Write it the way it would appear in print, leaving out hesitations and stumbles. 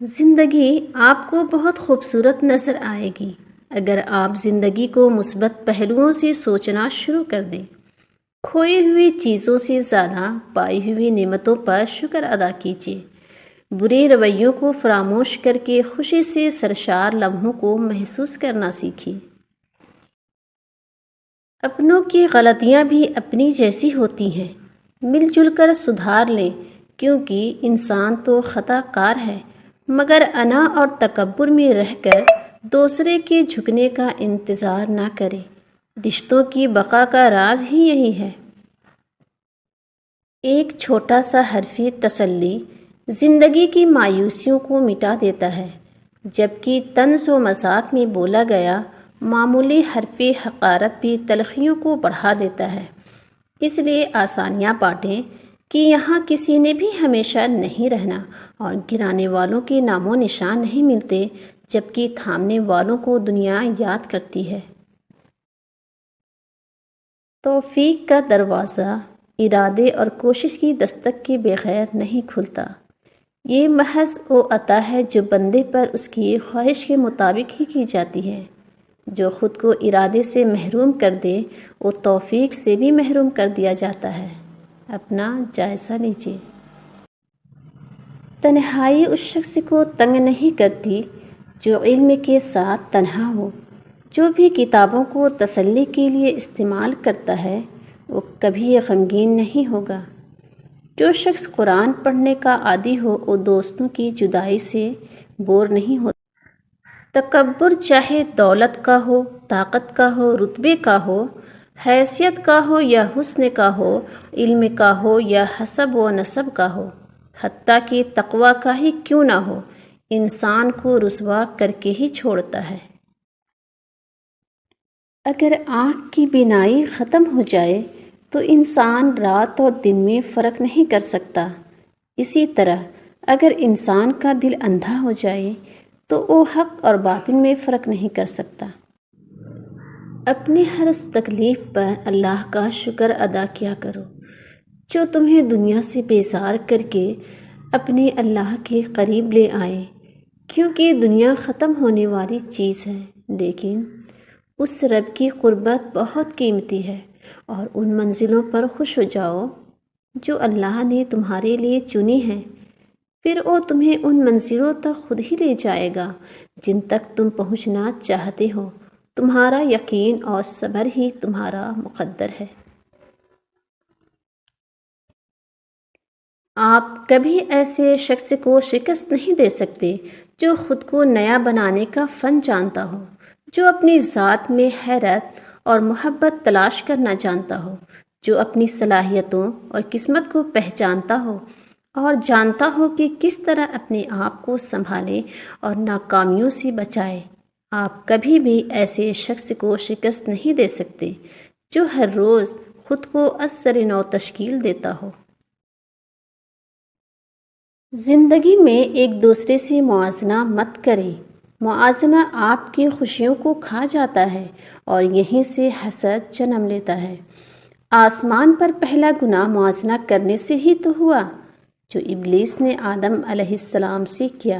زندگی آپ کو بہت خوبصورت نظر آئے گی اگر آپ زندگی کو مثبت پہلوؤں سے سوچنا شروع کر دیں۔ کھوئی ہوئی چیزوں سے زیادہ پائی ہوئی نعمتوں پر شکر ادا کیجیے۔ برے رویوں کو فراموش کر کے خوشی سے سرشار لمحوں کو محسوس کرنا سیکھیے۔ اپنوں کی غلطیاں بھی اپنی جیسی ہوتی ہیں، مل جل کر سدھار لیں، کیونکہ انسان تو خطا کار ہے، مگر انا اور تکبر میں رہ کر دوسرے کے جھکنے کا انتظار نہ کریں۔ رشتوں کی بقا کا راز ہی یہی ہے۔ ایک چھوٹا سا حرفی تسلی زندگی کی مایوسیوں کو مٹا دیتا ہے، جبکہ طنز و مذاق میں بولا گیا معمولی حرف حقارت بھی تلخیوں کو بڑھا دیتا ہے۔ اس لیے آسانیاں بانٹیں کہ یہاں کسی نے بھی ہمیشہ نہیں رہنا، اور گرانے والوں کے نام و نشان نہیں ملتے، جبکہ تھامنے والوں کو دنیا یاد کرتی ہے۔ توفیق کا دروازہ ارادے اور کوشش کی دستک کے بغیر نہیں کھلتا۔ یہ محض وہ عطا ہے جو بندے پر اس کی خواہش کے مطابق ہی کی جاتی ہے۔ جو خود کو ارادے سے محروم کر دے وہ توفیق سے بھی محروم کر دیا جاتا ہے۔ اپنا جائزہ لیجیے۔ تنہائی اس شخص کو تنگ نہیں کرتی جو علم کے ساتھ تنہا ہو۔ جو بھی کتابوں کو تسلی کے لیے استعمال کرتا ہے وہ کبھی غمگین نہیں ہوگا۔ جو شخص قرآن پڑھنے کا عادی ہو وہ دوستوں کی جدائی سے بور نہیں ہوتا۔ تکبر چاہے دولت کا ہو، طاقت کا ہو، رتبے کا ہو، حیثیت کا ہو یا حسن کا ہو، علم کا ہو یا حسب و نسب کا ہو، حتیٰ کہ تقویٰ کا ہی کیوں نہ ہو، انسان کو رسوا کر کے ہی چھوڑتا ہے۔ اگر آنکھ کی بینائی ختم ہو جائے تو انسان رات اور دن میں فرق نہیں کر سکتا۔ اسی طرح اگر انسان کا دل اندھا ہو جائے تو وہ حق اور باطل میں فرق نہیں کر سکتا۔ اپنی ہر اس تکلیف پر اللہ کا شکر ادا کیا کرو جو تمہیں دنیا سے بیزار کر کے اپنے اللہ کے قریب لے آئے، کیونکہ دنیا ختم ہونے والی چیز ہے، لیکن اس رب کی قربت بہت قیمتی ہے، اور ان منزلوں پر خوش ہو جاؤ جو اللہ نے تمہارے لیے چنی ہیں، پھر وہ تمہیں ان منزلوں تک خود ہی لے جائے گا جن تک تم پہنچنا چاہتے ہو۔ تمہارا یقین اور صبر ہی تمہارا مقدر ہے۔ آپ کبھی ایسے شخص کو شکست نہیں دے سکتے جو خود کو نیا بنانے کا فن جانتا ہو، جو اپنی ذات میں حیرت اور محبت تلاش کرنا جانتا ہو، جو اپنی صلاحیتوں اور قسمت کو پہچانتا ہو اور جانتا ہو کہ کس طرح اپنے آپ کو سنبھالے اور ناکامیوں سے بچائے۔ آپ کبھی بھی ایسے شخص کو شکست نہیں دے سکتے جو ہر روز خود کو از سر نو تشکیل دیتا ہو۔ زندگی میں ایک دوسرے سے موازنہ مت کریں۔ موازنہ آپ کی خوشیوں کو کھا جاتا ہے اور یہیں سے حسد جنم لیتا ہے۔ آسمان پر پہلا گناہ موازنہ کرنے سے ہی تو ہوا جو ابلیس نے آدم علیہ السلام سے کیا۔